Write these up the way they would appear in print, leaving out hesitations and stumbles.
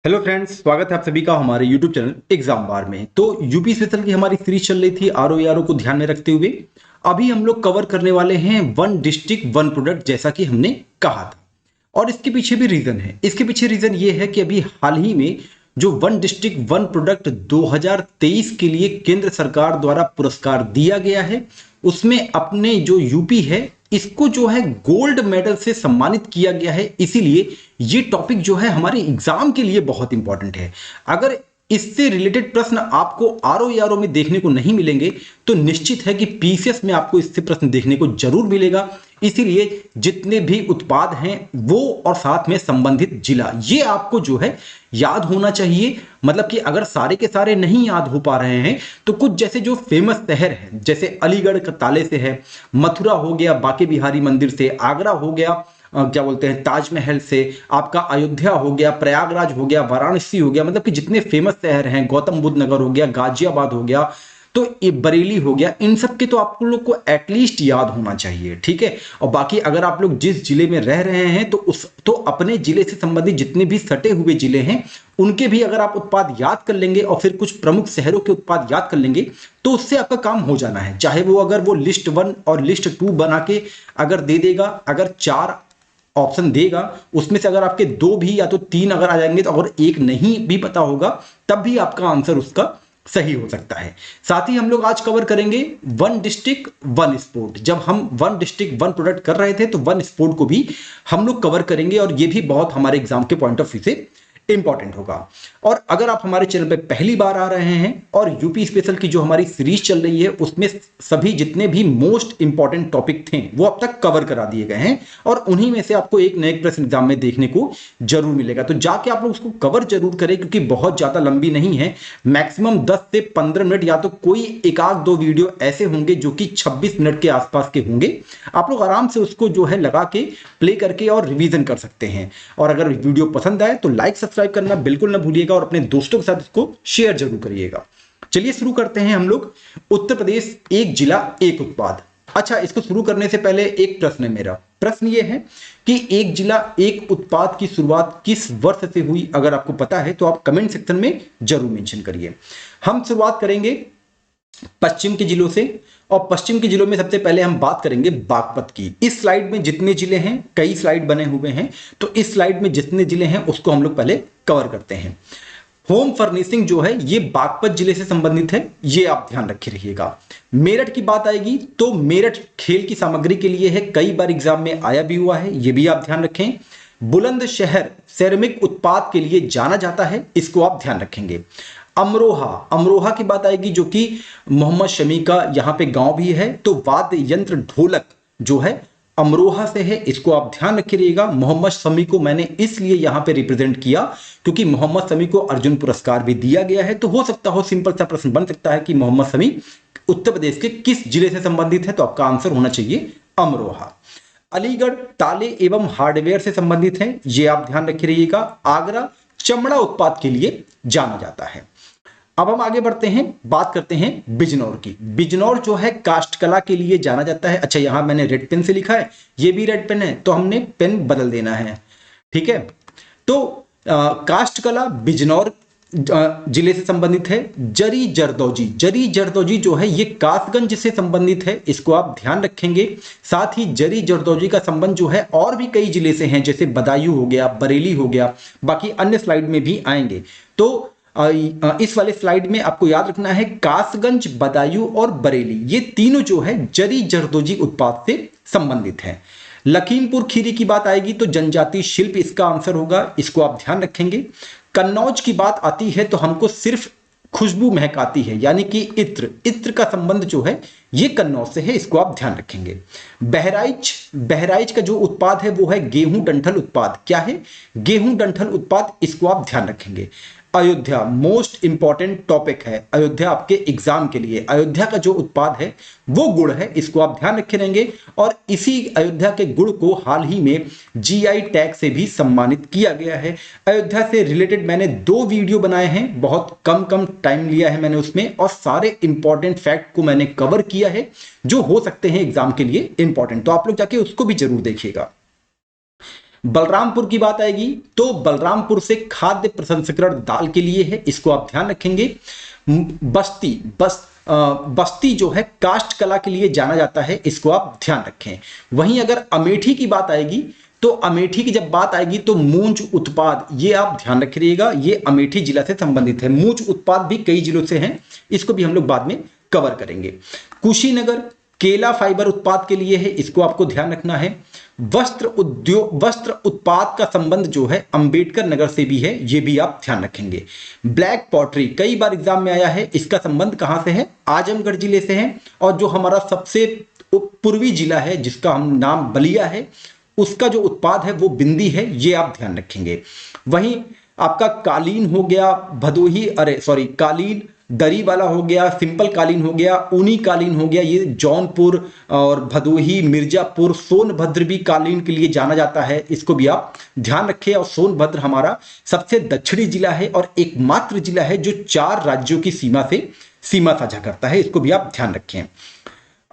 Hello friends, स्वागत है आप सभी का हमारे यूट्यूब चैनल एग्जाम बार में। तो यूपी स्पेशल की हमारी सीरीज चल रही थी आरओ को ध्यान में रखते हुए अभी हम लोग कवर करने वाले हैं वन डिस्ट्रिक्ट वन प्रोडक्ट, जैसा कि हमने कहा था। और इसके पीछे भी रीजन है। इसके पीछे रीजन ये है कि अभी हाल ही में जो वन डिस्ट्रिक्ट वन प्रोडक्ट 2023 के लिए केंद्र सरकार द्वारा पुरस्कार दिया गया है, उसमें अपने जो यूपी है इसको जो है गोल्ड मेडल से सम्मानित किया गया है। इसीलिए ये टॉपिक जो है हमारे एग्जाम के लिए बहुत इंपॉर्टेंट है। अगर इससे रिलेटेड प्रश्न आपको आरओ में देखने को नहीं मिलेंगे तो निश्चित है कि पीसीएस में आपको इससे प्रश्न देखने को जरूर मिलेगा। इसीलिए जितने भी उत्पाद हैं वो और साथ में संबंधित जिला, ये आपको जो है याद होना चाहिए। मतलब कि अगर सारे के सारे नहीं याद हो पा रहे हैं तो कुछ जैसे जो फेमस शहर है, जैसे अलीगढ़ का ताले से है, मथुरा हो गया बांके बिहारी मंदिर से, आगरा हो गया क्या बोलते हैं ताजमहल से, आपका अयोध्या हो गया, प्रयागराज हो गया, वाराणसी हो गया, मतलब कि जितने फेमस शहर हैं, गौतम बुद्ध नगर हो गया, गाजियाबाद हो गया, तो ये बरेली हो गया, इन सब के तो आप लोग को एटलीस्ट याद होना चाहिए। ठीक है। और बाकी अगर आप लोग जिस जिले में रह रहे हैं तो अपने जिले से संबंधित जितने भी सटे हुए जिले हैं उनके भी अगर आप उत्पाद याद कर लेंगे और फिर कुछ प्रमुख शहरों के उत्पाद याद कर लेंगे तो उससे आपका काम हो जाना है। चाहे वो अगर वो लिस्ट 1 और लिस्ट 2 बना के अगर दे देगा, अगर 4 ऑप्शन देगा उसमें से अगर आपके 2 भी या तो 3 अगर आ जाएंगे, तो अगर एक नहीं भी पता होगा तब भी आपका आंसर उसका सही हो सकता है। साथ ही हम लोग आज कवर करेंगे वन डिस्ट्रिक्ट वन स्पोर्ट। जब हम वन डिस्ट्रिक्ट वन प्रोडक्ट कर रहे थे तो वन स्पोर्ट को भी हम लोग कवर करेंगे और ये भी बहुत हमारे एग्जाम के पॉइंट ऑफ व्यू से इंपॉर्टेंट होगा। और अगर आप हमारे चैनल पे पहली बार आ रहे हैं और यूपी स्पेशल की जो हमारी सीरीज चल रही है उसमें सभी जितने भी मोस्ट इंपॉर्टेंट टॉपिक थे वो अब तक कवर करा दिए गए हैं और उन्हीं में से आपको एक नए प्रश्न एग्जाम में देखने को जरूर मिलेगा। तो जाके आप लोग उसको कवर जरूर करें क्योंकि बहुत ज्यादा लंबी नहीं है। मैक्सिमम 10 से 15 मिनट या तो कोई एक आध दो वीडियो ऐसे होंगे जो कि 26 मिनट के आसपास के होंगे। आप लोग आराम से उसको जो है लगा के प्ले करके और रिवीजन कर सकते हैं। और अगर वीडियो पसंद आए तो लाइक सब्सक्राइब करना बिल्कुल ना भूलिएगा और अपने दोस्तों के साथ इसको शेयर जरूर करिएगा। चलिए शुरू करते हैं हम लोग। उत्तर प्रदेश एक जिला एक उत्पाद। अच्छा, इसको शुरू करने से पहले एक प्रश्न है मेरा। प्रश्न ये है कि एक जिला एक उत्पाद की शुरुआत किस वर्ष से हुई? अगर आपको पता है तो आप कमेंट सेक्शन में जरूर मेंशन करिए। हम शुरुआत करेंगे पश्चिम के जिलों से और पश्चिम के जिलों में सबसे पहले हम बात करेंगे बागपत की। इस स्लाइड में जितने जिले हैं, कई स्लाइड बने हुए हैं, तो इस स्लाइड में जितने जिले हैं उसको हम लोग पहले कवर करते हैं। होम फर्निशिंग जो है ये बागपत जिले से संबंधित है, ये आप ध्यान रखे रहिएगा। मेरठ की बात आएगी तो मेरठ खेल की सामग्री के लिए है, कई बार एग्जाम में आया भी हुआ है, ये भी आप ध्यान रखें। बुलंदशहर सेरेमिक उत्पाद के लिए जाना जाता है, इसको आप ध्यान रखेंगे। अमरोहा, अमरोहा की बात आएगी जो कि मोहम्मद शमी का यहां पे गांव भी है, तो वाद्य यंत्र ढोलक जो है अमरोहा से है, इसको आप ध्यान रखिएगा। मोहम्मद शमी को मैंने इसलिए यहां पे रिप्रेजेंट किया क्योंकि मोहम्मद शमी को अर्जुन पुरस्कार भी दिया गया है। तो हो सकता हो सिंपल सा प्रश्न बन सकता है कि मोहम्मद शमी उत्तर प्रदेश के किस जिले से संबंधित है, तो आपका आंसर होना चाहिए अमरोहा। अलीगढ़ ताले एवं हार्डवेयर से संबंधित है, ये आप ध्यान रखे रहिएगा। आगरा चमड़ा उत्पाद के लिए जाना जाता है। अब हम आगे बढ़ते हैं, बात करते हैं बिजनौर की। बिजनौर जो है काष्ठकला के लिए जाना जाता है। अच्छा, यहां मैंने रेड पेन से लिखा है, ये भी रेड पेन है तो हमने पेन बदल देना है। ठीक है। तो काष्ठकला बिजनौर जिले से संबंधित है। जरी जरदौजी, जरी जरदौजी जो है ये कासगंज से संबंधित है, इसको आप ध्यान रखेंगे। साथ ही जरी जरदौजी का संबंध जो है और भी कई जिले से हैं, जैसे बदायूं हो गया, बरेली हो गया, बाकी अन्य स्लाइड में भी आएंगे। तो इस वाले स्लाइड में आपको याद रखना है कासगंज, बदायूं और बरेली, ये तीनों जो है जरी जरदोजी उत्पाद से संबंधित है। लखीमपुर खीरी की बात आएगी तो जनजातीय शिल्प इसका आंसर होगा, इसको आप ध्यान रखेंगे। कन्नौज की बात आती है तो हमको सिर्फ खुशबू महकाती है, यानी कि इत्र, इत्र का संबंध जो है ये कन्नौज से है, इसको आप ध्यान रखेंगे। बहराइच, बहराइच का जो उत्पाद है वो है गेहूं डंठल उत्पाद। क्या है? गेहूं डंठल उत्पाद, इसको आप ध्यान रखेंगे। अयोध्या मोस्ट इंपॉर्टेंट टॉपिक है, अयोध्या आपके एग्जाम के लिए। अयोध्या का जो उत्पाद है वो गुड़ है, इसको आप ध्यान रखे रहेंगे। और इसी अयोध्या के गुड़ को हाल ही में जीआई टैग से भी सम्मानित किया गया है। अयोध्या से रिलेटेड मैंने 2 वीडियो बनाए हैं, बहुत कम टाइम लिया है मैंने उसमें, और सारे इंपॉर्टेंट फैक्ट को मैंने कवर किया है जो हो सकते हैं एग्जाम के लिए इंपॉर्टेंट, तो आप लोग जाके उसको भी जरूर देखिएगा। बलरामपुर की बात आएगी तो बलरामपुर से खाद्य प्रसंस्करण दाल के लिए है, इसको आप ध्यान रखेंगे। बस्ती जो है काष्ठ कला के लिए जाना जाता है, इसको आप ध्यान रखें। वहीं अगर अमेठी की बात आएगी तो अमेठी की जब बात आएगी तो मूंज उत्पाद, ये आप ध्यान रखिएगा, ये अमेठी जिला से संबंधित है। मूंज उत्पाद भी कई जिलों से हैं, इसको भी हम लोग बाद में कवर करेंगे। कुशीनगर केला फाइबर उत्पाद के लिए है, इसको आपको ध्यान रखना है। वस्त्र उत्पाद का संबंध जो है अंबेडकर नगर से भी है, ये भी आप ध्यान रखेंगे। ब्लैक पॉटरी कई बार एग्जाम में आया है, इसका संबंध कहां से है? आजमगढ़ जिले से है। और जो हमारा सबसे पूर्वी जिला है जिसका हम नाम बलिया है, उसका जो उत्पाद है वो बिंदी है, ये आप ध्यान रखेंगे। वहीं आपका कालीन हो गया, कालीन दरी वाला हो गया, सिंपल कालीन हो गया, ऊनी कालीन हो गया, ये जौनपुर और भदोही, मिर्जापुर, सोनभद्र भी कालीन के लिए जाना जाता है, इसको भी आप ध्यान रखें। और सोनभद्र हमारा सबसे दक्षिणी जिला है और एकमात्र जिला है जो 4 राज्यों की सीमा साझा करता है, इसको भी आप ध्यान रखें।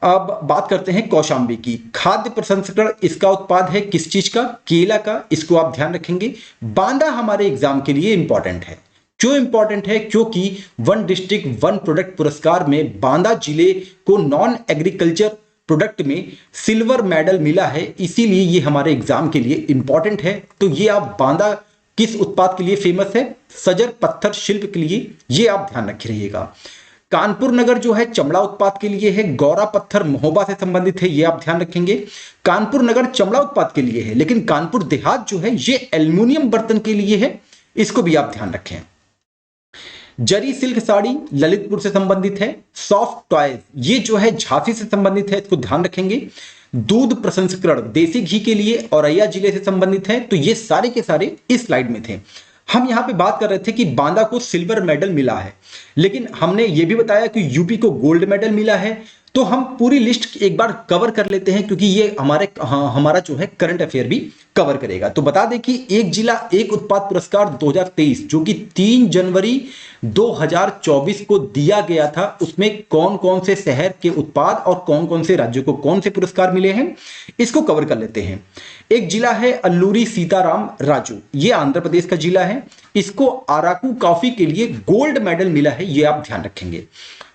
अब बात करते हैं कौशांबी की। खाद्य प्रसंस्करण इसका उत्पाद है, किस चीज का? केला का, इसको आप ध्यान रखेंगे। बांदा हमारे एग्जाम के लिए इंपॉर्टेंट है। क्यों इंपॉर्टेंट है? क्योंकि वन डिस्ट्रिक्ट वन प्रोडक्ट पुरस्कार में बांदा जिले को नॉन एग्रीकल्चर प्रोडक्ट में सिल्वर मेडल मिला है, इसीलिए ये हमारे एग्जाम के लिए इंपॉर्टेंट है। तो ये आप बांदा किस उत्पाद के लिए फेमस है? सजर पत्थर शिल्प के लिए, ये आप ध्यान रखे रहिएगा। कानपुर नगर जो है चमड़ा उत्पाद के लिए है, गौरा पत्थर महोबा से संबंधित है, ये आप ध्यान रखेंगे। कानपुर नगर चमड़ा उत्पाद के लिए है, लेकिन कानपुर देहात जो है ये एल्युमिनियम बर्तन के लिए है, इसको भी आप ध्यान रखें। जरी सिल्क साड़ी ललितपुर से संबंधित है। सॉफ्ट टॉयज ये जो है झांसी से संबंधित है, इसको ध्यान रखेंगे। दूध प्रसंस्करण देसी घी के लिए औरैया जिले से संबंधित है। तो ये सारे के सारे इस स्लाइड में थे। हम यहां पे बात कर रहे थे कि बांदा को सिल्वर मेडल मिला है, लेकिन हमने ये भी बताया कि यूपी को गोल्ड मेडल मिला है। तो हम पूरी लिस्ट एक बार कवर कर लेते हैं, क्योंकि ये हमारा जो है करंट अफेयर भी कवर करेगा। तो बता दें कि एक जिला एक उत्पाद पुरस्कार 2023 जो कि 3 जनवरी 2024 को दिया गया था, उसमें कौन कौन से शहर के उत्पाद और कौन कौन से राज्यों को कौन से पुरस्कार मिले हैं, इसको कवर कर लेते हैं। एक जिला है अल्लूरी सीताराम राजू, ये आंध्र प्रदेश का जिला है, इसको अराकू कॉफी के लिए गोल्ड मेडल मिला है, ये आप ध्यान रखेंगे।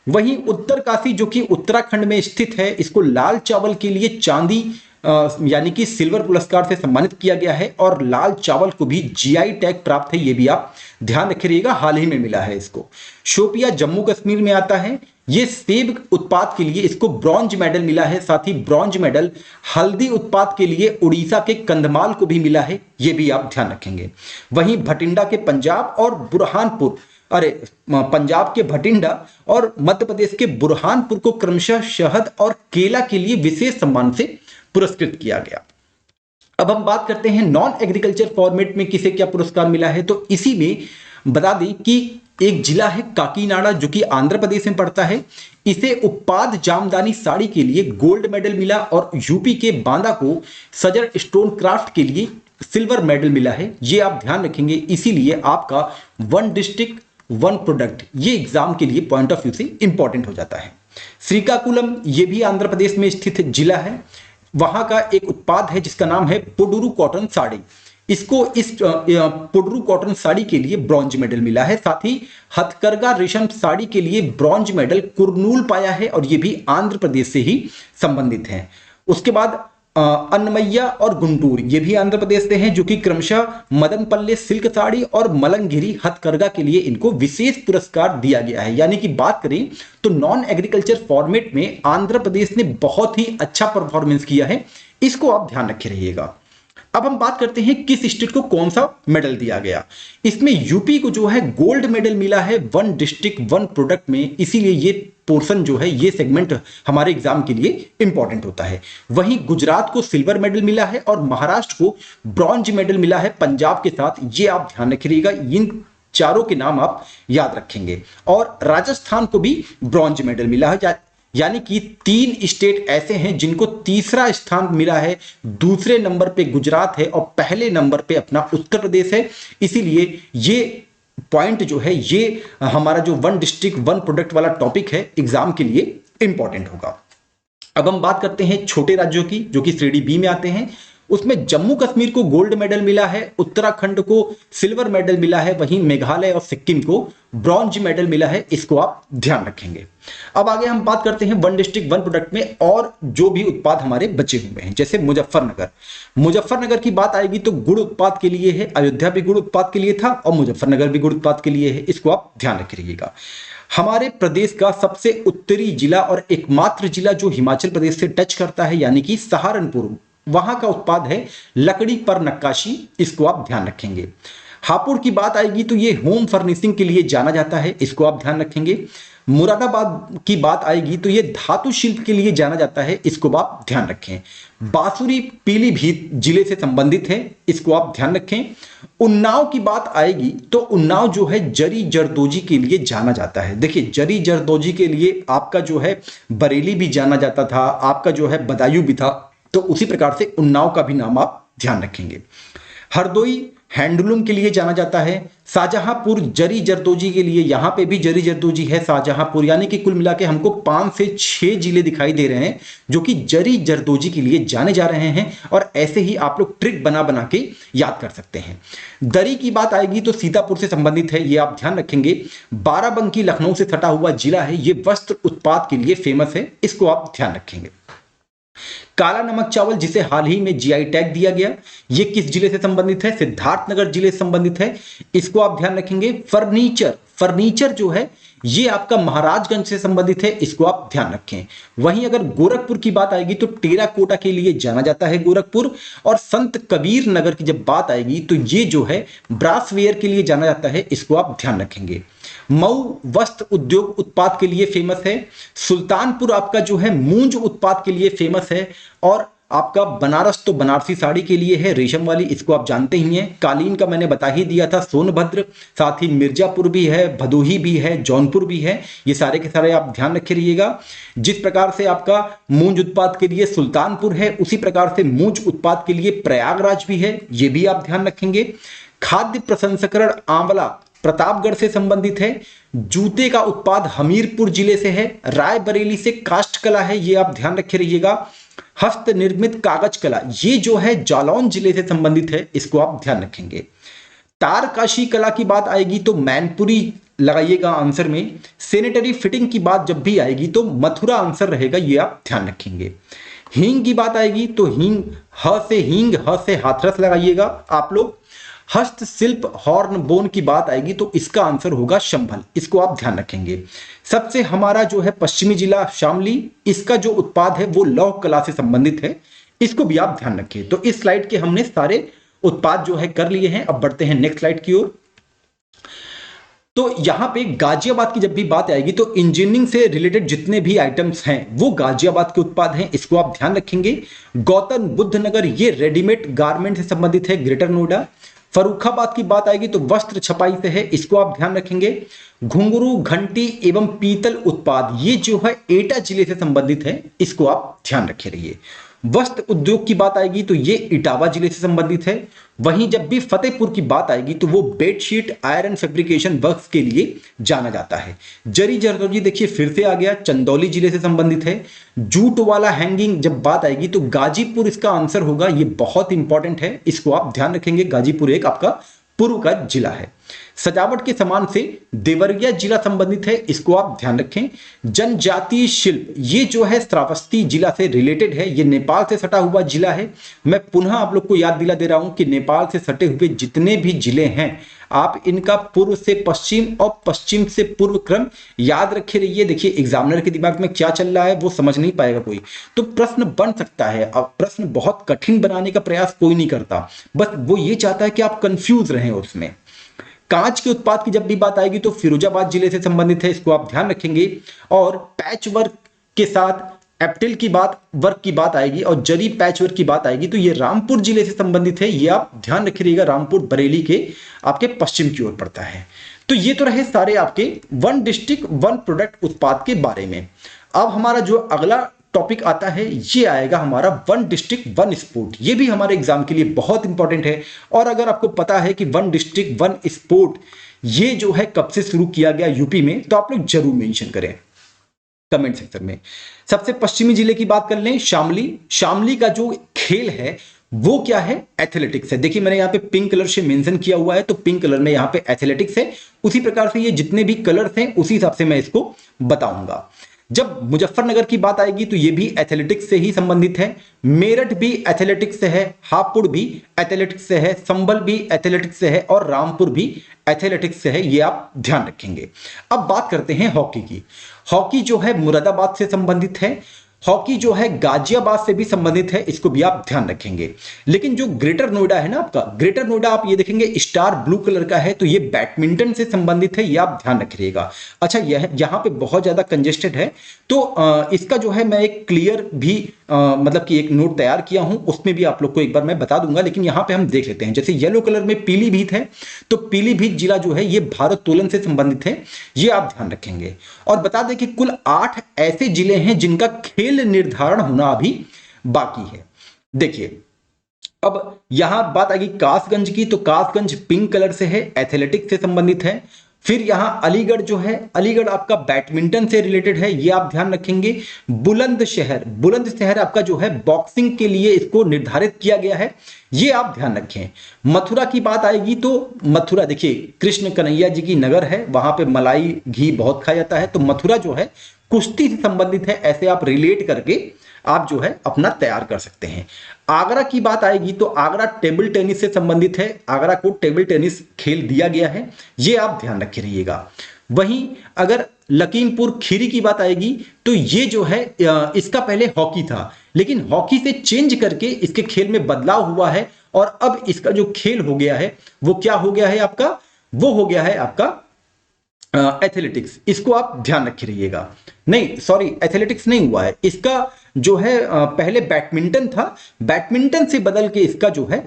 वहीं उत्तरकाशी जो कि उत्तराखंड में स्थित है, इसको लाल चावल के लिए चांदी यानी कि सिल्वर पुरस्कार से सम्मानित किया गया है और लाल चावल को भी जीआई टैग प्राप्त है, ये भी आप ध्यान रखिएगा, हाल ही में मिला है इसको। शोपिया जम्मू कश्मीर में आता है, ये सेब उत्पाद के लिए इसको ब्रॉन्ज मेडल मिला है। साथ ही ब्रॉन्ज मेडल हल्दी उत्पाद के लिए उड़ीसा के कंधमाल को भी मिला है, ये भी आप ध्यान रखेंगे। वहीं भटिंडा के पंजाब और बुरहानपुर पंजाब के भटिंडा और मध्य प्रदेश के बुरहानपुर को क्रमशः शहद और केला के लिए विशेष सम्मान से पुरस्कृत किया गया। अब हम बात करते हैं नॉन एग्रीकल्चर फॉर्मेट में किसे क्या पुरस्कार मिला है। तो इसी में बता दें कि एक जिला है काकीनाडा जो कि आंध्र प्रदेश में पड़ता है, इसे उत्पाद जामदानी साड़ी के लिए गोल्ड मेडल मिला और यूपी के बांदा को सजर स्टोन क्राफ्ट के लिए सिल्वर मेडल मिला है, ये आप ध्यान रखेंगे। इसीलिए आपका वन डिस्ट्रिक्ट वन प्रोडक्ट ये एग्जाम के लिए पॉइंट ऑफ व्यू से इंपॉर्टेंट हो जाता है। श्रीकाकुलम ये भी आंध्र प्रदेश में स्थित जिला है, वहां का एक उत्पाद है जिसका नाम है पुडुरु कॉटन साड़ी, इसको इस पुडुरु कॉटन साड़ी के लिए ब्रॉन्ज मेडल मिला है। साथ ही हथकरघा रेशम साड़ी के लिए ब्रॉन्ज मेडल कुरनूल पाया है और ये भी आंध्र प्रदेश से ही संबंधित है। उसके बाद अन्नमैया और गुंटूर ये भी आंध्र प्रदेश से हैं, जो कि क्रमशः मदनपल्ले सिल्क साड़ी और मलंगिरी हथकरघा के लिए इनको विशेष पुरस्कार दिया गया है। यानी कि बात करें तो नॉन एग्रीकल्चर फॉर्मेट में आंध्र प्रदेश ने बहुत ही अच्छा परफॉर्मेंस किया है, इसको आप ध्यान रखे रहिएगा। अब हम बात करते हैं किस स्टेट को कौन सा मेडल दिया गया। इसमें यूपी को जो है गोल्ड मेडल मिला है वन डिस्ट्रिक्ट वन प्रोडक्ट में, इसीलिए ये पोर्शन जो है ये सेगमेंट हमारे एग्जाम के लिए इंपॉर्टेंट होता है। वहीं गुजरात को सिल्वर मेडल मिला है और महाराष्ट्र को ब्रॉन्ज मेडल मिला है पंजाब के साथ, ये आप ध्यान रखिएगा, इन चारों के नाम आप याद रखेंगे। और राजस्थान को भी ब्रॉन्ज मेडल मिला है, यानी कि 3 स्टेट ऐसे हैं जिनको तीसरा स्थान मिला है। दूसरे नंबर पे गुजरात है और पहले नंबर पे अपना उत्तर प्रदेश है। इसीलिए ये पॉइंट जो है ये हमारा जो वन डिस्ट्रिक्ट वन प्रोडक्ट वाला टॉपिक है एग्जाम के लिए इंपॉर्टेंट होगा। अब हम बात करते हैं छोटे राज्यों की जो कि श्रेणी बी में आते हैं। उसमें जम्मू कश्मीर को गोल्ड मेडल मिला है, उत्तराखंड को सिल्वर मेडल मिला है, वहीं मेघालय और सिक्किम को ब्रॉन्ज मेडल मिला है। इसको आप ध्यान रखेंगे। अब आगे हम बात करते हैं वन डिस्ट्रिक्ट वन प्रोडक्ट में और जो भी उत्पाद हमारे बचे हुए हैं, जैसे मुजफ्फरनगर। मुजफ्फरनगर की बात आएगी तो गुड़ उत्पाद के लिए है, अयोध्या भी गुड़ उत्पाद के लिए था और मुजफ्फरनगर भी गुड़ उत्पाद के लिए है। इसको आप ध्यान रखिएगा। हमारे प्रदेश का सबसे उत्तरी जिला और एकमात्र जिला जो हिमाचल प्रदेश से टच करता है, यानी कि सहारनपुर, वहां का उत्पाद है लकड़ी पर नक्काशी। इसको आप ध्यान रखेंगे। हापुड़ की बात आएगी तो ये होम फर्निशिंग के लिए जाना जाता है। इसको आप ध्यान रखेंगे। मुरादाबाद की बात आएगी तो ये धातु शिल्प के लिए जाना जाता है। इसको आप ध्यान रखें। बांसुरी पीलीभीत जिले से संबंधित है। इसको आप ध्यान रखें। उन्नाव की बात आएगी तो उन्नाव जो है जरी जरदोजी के लिए जाना जाता है। देखिए, जरी जरदोजी के लिए आपका जो है बरेली भी जाना जाता था, आपका जो है बदायूं भी था, तो उसी प्रकार से उन्नाव का भी नाम आप ध्यान रखेंगे। हरदोई हैंडलूम के लिए जाना जाता है। शाहजहांपुर जरी जरदोजी के लिए, यहां पे भी जरी जरदोजी है शाहजहांपुर, यानी कि कुल मिला के हमको 5 से 6 जिले दिखाई दे रहे हैं जो कि जरी जरदोजी के लिए जाने जा रहे हैं। और ऐसे ही आप लोग ट्रिक बना बना के याद कर सकते हैं। दरी की बात आएगी तो सीतापुर से संबंधित है, ये आप ध्यान रखेंगे। बाराबंकी लखनऊ से सटा हुआ जिला है, ये वस्त्र उत्पाद के लिए फेमस है। इसको आप ध्यान रखेंगे। काला नमक चावल जिसे हाल ही में जीआई टैग दिया गया, ये किस जिले से संबंधित है? सिद्धार्थनगर जिले से संबंधित है। इसको आप ध्यान रखेंगे। फर्नीचर जो है ये आपका महाराजगंज से संबंधित है। इसको आप ध्यान रखें। वहीं अगर गोरखपुर की बात आएगी तो टेराकोटा के लिए जाना जाता है गोरखपुर। और संत कबीर नगर की जब बात आएगी तो ये जो है ब्रासवेयर के लिए जाना जाता है। इसको आप ध्यान रखेंगे। मऊ वस्त्र उद्योग उत्पाद के लिए फेमस है। सुल्तानपुर आपका जो है मूंज उत्पाद के लिए फेमस है। और आपका बनारस तो बनारसी साड़ी के लिए है, रेशम वाली, इसको आप जानते ही हैं। कालीन का मैंने बता ही दिया था, सोनभद्र, साथ ही मिर्जापुर भी है, भदोही भी है, जौनपुर भी है। ये सारे के सारे आप ध्यान रखे रहिएगा। जिस प्रकार से आपका मूंज उत्पाद के लिए सुल्तानपुर है, उसी प्रकार से मूंज उत्पाद के लिए प्रयागराज भी है, ये भी आप ध्यान रखेंगे। खाद्य प्रसंस्करण आंवला प्रतापगढ़ से संबंधित है। जूते का उत्पाद हमीरपुर जिले से है। रायबरेली से काष्ठ कला है, ये आप ध्यान रखे रहिएगा। हस्त निर्मित कागज कला, ये जो है जालौन जिले से संबंधित है। इसको आप ध्यान रखेंगे। तारकाशी कला की बात आएगी तो मैनपुरी लगाइएगा आंसर में। सैनिटरी फिटिंग की बात जब भी आएगी तो मथुरा आंसर रहेगा, ये आप ध्यान रखेंगे। हींग की बात आएगी तो हींग, ह से हाथरस लगाइएगा आप लोग। हस्तशिल्प हॉर्नबोन की बात आएगी तो इसका आंसर होगा संभल। इसको आप ध्यान रखेंगे। सबसे हमारा जो है पश्चिमी जिला शामली, इसका जो उत्पाद है वो लौह कला से संबंधित है। इसको भी आप ध्यान रखिए। तो इस स्लाइड के हमने सारे उत्पाद जो है कर लिए हैं। अब बढ़ते हैं नेक्स्ट स्लाइड की ओर। तो यहां पे गाजियाबाद की जब भी बात आएगी तो इंजीनियरिंग से रिलेटेड जितने भी आइटम्स हैं वो गाजियाबाद के उत्पाद हैं। इसको आप ध्यान रखेंगे। गौतम बुद्ध नगर ये रेडीमेड गारमेंट से संबंधित है, ग्रेटर नोएडा। फर्रुखाबाद की बात आएगी तो वस्त्र छपाई से है। इसको आप ध्यान रखेंगे। घुंघरू, घंटी एवं पीतल उत्पाद ये जो है एटा जिले से संबंधित है। इसको आप ध्यान रखे रहिए। वस्त्र उद्योग की बात आएगी तो ये इटावा जिले से संबंधित है। वहीं जब भी फतेहपुर की बात आएगी तो वो बेडशीट आयरन फैब्रिकेशन वर्क्स के लिए जाना जाता है। जरी जरदोजी देखिए फिर से आ गया, चंदौली जिले से संबंधित है। जूट वाला हैंगिंग जब बात आएगी तो गाजीपुर इसका आंसर होगा, ये बहुत इंपॉर्टेंट है। इसको आप ध्यान रखेंगे। गाजीपुर एक आपका पूर्व का जिला है। सजावट के सामान से देवरिया जिला संबंधित है। इसको आप ध्यान रखें। जनजातीय शिल्प ये जो है श्रावस्ती जिला से रिलेटेड है। ये नेपाल से सटा हुआ जिला है। मैं पुनः आप लोग को याद दिला दे रहा हूं कि नेपाल से सटे हुए जितने भी जिले हैं आप इनका पूर्व से पश्चिम और पश्चिम से पूर्व क्रम याद रखे रहिए। देखिए एग्जामिनर के दिमाग में क्या चल रहा है वो समझ नहीं पाएगा कोई, तो प्रश्न बन सकता है। अब प्रश्न बहुत कठिन बनाने का प्रयास कोई नहीं करता, बस वो ये चाहता है कि आप कंफ्यूज रहें उसमें। कांच के उत्पाद की जब भी बात आएगी तो फिरोजाबाद जिले से संबंधित है। इसको आप ध्यान रखेंगे। और पैच वर्क के साथ एप्टिल की बात, वर्क की बात आएगी और जरी पैच वर्क की बात आएगी तो ये रामपुर जिले से संबंधित है। ये आप ध्यान रखिएगा। रामपुर बरेली के आपके पश्चिम की ओर पड़ता है। तो ये तो रहे सारे आपके वन डिस्ट्रिक्ट वन प्रोडक्ट उत्पाद के बारे में। अब हमारा जो अगला टॉपिक आता है ये आएगा हमारा वन डिस्ट्रिक्ट वन स्पोर्ट। ये भी हमारे एग्जाम के लिए बहुत इंपॉर्टेंट है। और अगर आपको पता है कि वन डिस्ट्रिक्ट वन स्पोर्ट ये जो है कब से शुरू किया गया यूपी में, तो आप लोग जरूर मेंशन करें कमेंट सेक्शन में। सबसे पश्चिमी जिले की बात कर लें, शामली। शामली का जो खेल है वो क्या है, एथलेटिक्स है। देखिए मैंने यहाँ पे पिंक कलर से मेंशन किया हुआ है, तो पिंक कलर में यहाँ पे एथलेटिक्स है। उसी प्रकार से ये जितने भी कलर्स हैं उसी हिसाब से मैं इसको बताऊंगा। जब मुजफ्फरनगर की बात आएगी तो ये भी एथलेटिक्स से ही संबंधित है, मेरठ भी एथलेटिक्स से है, हापुड़ भी एथलेटिक्स से है, संभल भी एथलेटिक्स से है और रामपुर भी एथलेटिक्स से है, ये आप ध्यान रखेंगे। अब बात करते हैं हॉकी की। हॉकी जो है मुरादाबाद से संबंधित है, हॉकी जो है गाजियाबाद से भी संबंधित है, इसको भी आप ध्यान रखेंगे। लेकिन जो ग्रेटर नोएडा है ना आपका, ग्रेटर नोएडा आप ये देखेंगे स्टार ब्लू कलर का है, तो ये बैडमिंटन से संबंधित है, ये आप ध्यान रखिएगा। अच्छा यह यहाँ पे बहुत ज्यादा कंजेस्टेड है, तो इसका जो है मैं एक क्लियर भी मतलब कि एक नोट तैयार किया हूं, उसमें भी आप लोग को एक बार मैं बता दूंगा। लेकिन यहाँ पे हम देख लेते हैं, जैसे येलो कलर में पीलीभीत है, तो पीलीभीत जिला जो है ये भारोत्तोलन से संबंधित है, ये आप ध्यान रखेंगे। और बता दें कि कुल 8 ऐसे जिले हैं जिनका खेल निर्धारण होना अभी बाकी है। देखिए अब यहां बात आएगी कासगंज की, तो कासगंज पिंक कलर से है, एथलेटिक्स से संबंधित है। फिर यहां अलीगढ़ जो है, अलीगढ़ आपका बैडमिंटन से रिलेटेड है, ये आप ध्यान रखेंगे। बुलंदशहर, बुलंदशहर आपका जो है बॉक्सिंग के लिए इसको निर्धारित किया गया है, ये आप ध्यान रखें। मथुरा की बात आएगी तो मथुरा देखिए कृष्ण कन्हैया जी की नगर है, वहां पे मलाई घी बहुत खाया जाता है, तो मथुरा जो है कुश्ती से संबंधित है, ऐसे आप रिलेट करके आप जो है अपना तैयार कर सकते हैं। आगरा की बात आएगी तो आगरा टेबल टेनिस से संबंधित है, आगरा को टेबल टेनिस खेल दिया गया है, ये आप ध्यान रखे रहिएगा। वहीं अगर लखीमपुर खीरी की बात आएगी तो ये जो है इसका पहले हॉकी था, लेकिन हॉकी से चेंज करके इसके खेल में बदलाव हुआ है, और अब इसका जो खेल हो गया है वो क्या हो गया है आपका, वो हो गया है आपका एथलेटिक्स। इसको आप ध्यान रखे रहिएगा। नहीं सॉरी, एथलेटिक्स नहीं हुआ है, इसका जो है पहले बैडमिंटन था, बैडमिंटन से बदल के इसका जो है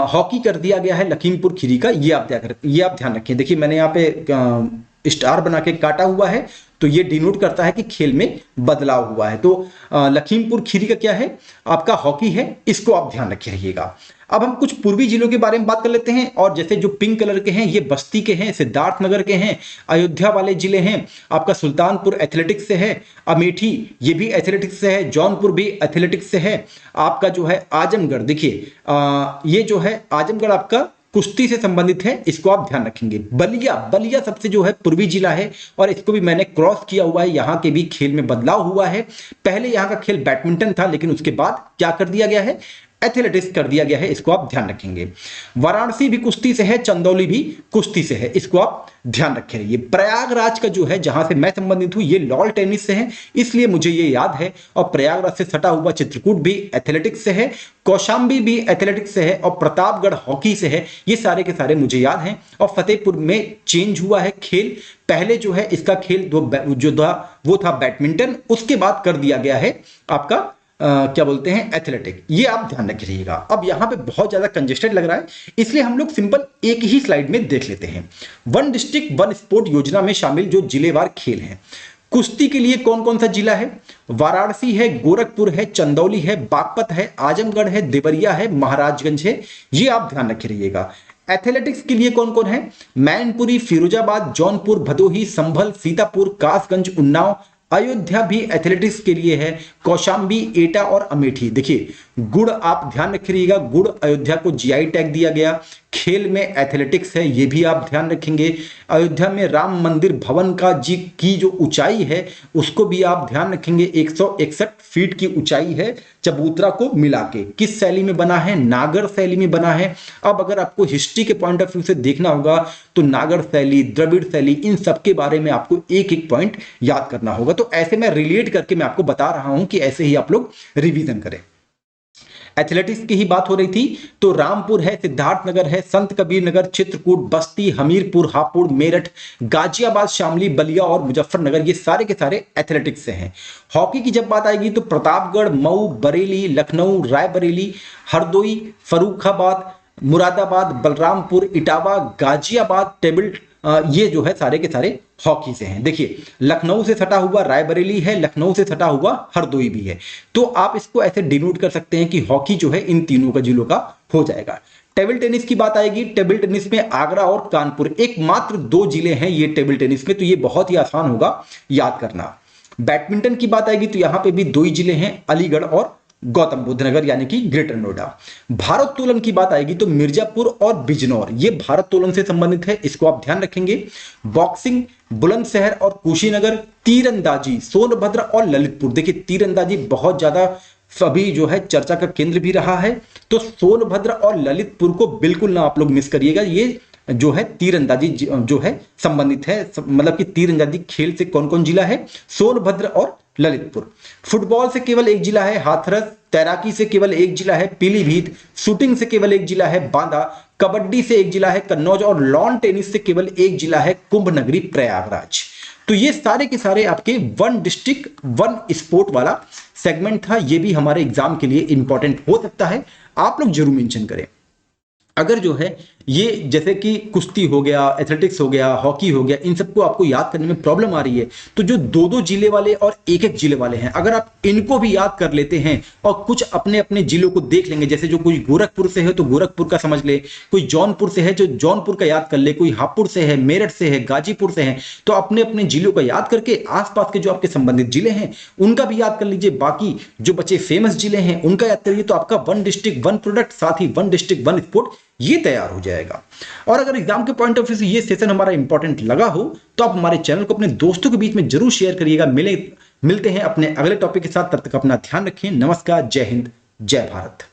हॉकी कर दिया गया है लखीमपुर खीरी का, ये आप ध्यान रखें। देखिए मैंने यहाँ पे स्टार बना के काटा हुआ है, तो ये डिनोट करता है कि खेल में बदलाव हुआ है। तो लखीमपुर खीरी का क्या है आपका हॉकी है, इसको आप ध्यान रखे रहिएगा। अब हम कुछ पूर्वी जिलों के बारे में बात कर लेते हैं, और जैसे जो पिंक कलर के हैं ये बस्ती के हैं, सिद्धार्थनगर के हैं, अयोध्या वाले जिले हैं, आपका सुल्तानपुर एथलेटिक्स से है, अमेठी ये भी एथलेटिक्स से है, जौनपुर भी एथलेटिक्स से है, आपका जो है आजमगढ़ देखिए ये जो है आजमगढ़ आपका कुश्ती से संबंधित है, इसको आप ध्यान रखेंगे। बलिया, बलिया सबसे जो है पूर्वी जिला है, और इसको भी मैंने क्रॉस किया हुआ है, यहाँ के भी खेल में बदलाव हुआ है। पहले यहाँ का खेल बैडमिंटन था, लेकिन उसके बाद क्या कर दिया गया है, एथलेटिक्स कर दिया गया है, इसको आप ध्यान रखेंगे। वाराणसी भी कुश्ती से है, चंदौली भी कुश्ती से है, इसको आप ध्यान रखे रहिए। प्रयागराज का जो है जहां से मैं संबंधित हूं ये लॉन टेनिस से है, इसलिए मुझे ये याद है। और प्रयागराज से सटा हुआ चित्रकूट भी एथलेटिक्स से है, कौशाम्बी भी एथलेटिक्स से है, और प्रतापगढ़ हॉकी से है, ये सारे के सारे मुझे याद हैं। और फतेहपुर में चेंज हुआ है खेल, पहले जो है इसका खेल जो था वो था बैडमिंटन, उसके बाद कर दिया गया है आपका क्या बोलते हैं एथलेटिक, ये आप ध्यान रख रहिएगा। अब यहां पे बहुत ज्यादा कंजेस्टेड लग रहा है, इसलिए हम लोग सिंपल एक ही स्लाइड में देख लेते हैं। वन डिस्ट्रिक्ट वन स्पोर्ट योजना में शामिल जो जिलेवार खेल हैं, कुश्ती के लिए कौन कौन सा जिला है, वाराणसी है, गोरखपुर है, चंदौली है, बागपत है, आजमगढ़ है, देवरिया है, महाराजगंज है, ये आप ध्यान रखे रहिएगा। एथलेटिक्स के लिए कौन कौन है, मैनपुरी, फिरोजाबाद, जौनपुर, भदोही, संभल, सीतापुर, कासगंज, उन्नाव, अयोध्या भी एथलेटिक्स के लिए है, कौशाम्बी, एटा और अमेठी। देखिए गुड़ आप ध्यान रखिएगा, गुड़ अयोध्या को जीआई टैग दिया गया, खेल में एथलेटिक्स है, ये भी आप ध्यान रखेंगे। अयोध्या में राम मंदिर भवन का जी की जो ऊंचाई है उसको भी आप ध्यान रखेंगे, 161 फीट की ऊंचाई है चबूतरा को मिला के। किस शैली में बना है, नागर शैली में बना है। अब अगर आपको हिस्ट्री के पॉइंट ऑफ व्यू से देखना होगा तो नागर शैली, द्रविड़ शैली, इन सब के बारे में आपको एक एक पॉइंट याद करना होगा। तो ऐसे मैं रिलेट करके मैं आपको बता रहा हूं कि ऐसे ही आप लोग रिवीजन करें। एथलेटिक्स की ही बात हो रही थी तो रामपुर है, सिद्धार्थनगर है, संत कबीर नगर, चित्रकूट, बस्ती, हमीरपुर, हापुड़, मेरठ, गाजियाबाद, शामली, बलिया और मुजफ्फरनगर, ये सारे के सारे एथलेटिक्स से हैं। हॉकी की जब बात आएगी तो प्रतापगढ़, मऊ, बरेली, लखनऊ, रायबरेली, हरदोई, फर्रुखाबाद, मुरादाबाद, बलरामपुर, इटावा, गाजियाबाद, टेबल ये जो है सारे के सारे हॉकी से हैं। देखिए लखनऊ से सटा हुआ रायबरेली है, लखनऊ से सटा हुआ हरदोई भी है, तो आप इसको ऐसे डिनोट कर सकते हैं कि हॉकी जो है इन तीनों का जिलों का हो जाएगा। टेबल टेनिस की बात आएगी, टेबल टेनिस में आगरा और कानपुर एकमात्र 2 जिले हैं ये टेबल टेनिस में, तो ये बहुत ही आसान होगा याद करना। बैडमिंटन की बात आएगी तो यहां पे भी 2 ही जिले हैं, अलीगढ़ और गौतम बुद्ध नगर यानी कि ग्रेटर नोएडा। भारोत्तोलन की बात आएगी तो मिर्जापुर और बिजनौर ये भारोत्तोलन से संबंधित है, इसको आप ध्यान रखेंगे। बॉक्सिंग बुलंदशहर और कुशीनगर। तीरंदाजी सोनभद्र और ललितपुर। देखिए तीरंदाजी बहुत ज्यादा अभी जो है चर्चा का केंद्र भी रहा है, तो सोनभद्र और ललितपुर को बिल्कुल ना आप लोग मिस करिएगा। ये जो है तीरंदाजी जो है संबंधित है, मतलब कि तीरंदाजी खेल से कौन कौन जिला है, सोनभद्र और ललितपुर। फुटबॉल से केवल एक जिला है हाथरस। तैराकी से केवल एक जिला है पीलीभीत। शूटिंग से केवल एक जिला है बांदा। कबड्डी से एक जिला है कन्नौज और लॉन टेनिस से केवल एक जिला है कुंभ नगरी प्रयागराज। तो ये सारे के सारे आपके वन डिस्ट्रिक्ट वन स्पोर्ट वाला सेगमेंट था, ये भी हमारे एग्जाम के लिए इंपॉर्टेंट हो सकता है, आप लोग जरूर मेंशन करें। अगर जो है ये जैसे कि कुश्ती हो गया, एथलेटिक्स हो गया, हॉकी हो गया, इन सबको आपको याद करने में प्रॉब्लम आ रही है, तो जो दो दो जिले वाले और एक एक जिले वाले हैं, अगर आप इनको भी याद कर लेते हैं और कुछ अपने अपने जिलों को देख लेंगे, जैसे जो कोई गोरखपुर से है तो गोरखपुर का समझ ले, कोई जौनपुर से है जो जौनपुर का याद कर ले, कोई हापुड़ से है, मेरठ से है, गाजीपुर से है, तो अपने अपने जिलों का याद करके आसपास के जो आपके संबंधित जिले हैं उनका भी याद कर लीजिए। बाकी जो बचे फेमस जिले हैं उनका याद करिए, तो आपका वन डिस्ट्रिक्ट वन प्रोडक्ट साथ ही वन डिस्ट्रिक्ट वन स्पोर्ट ये तैयार हो जाएगा। और अगर एग्जाम के पॉइंट ऑफ व्यू से ये सेशन हमारा इंपॉर्टेंट लगा हो तो आप हमारे चैनल को अपने दोस्तों के बीच में जरूर शेयर करिएगा। मिलते हैं अपने अगले टॉपिक के साथ, तब तक अपना ध्यान रखें। नमस्कार, जय हिंद, जय भारत।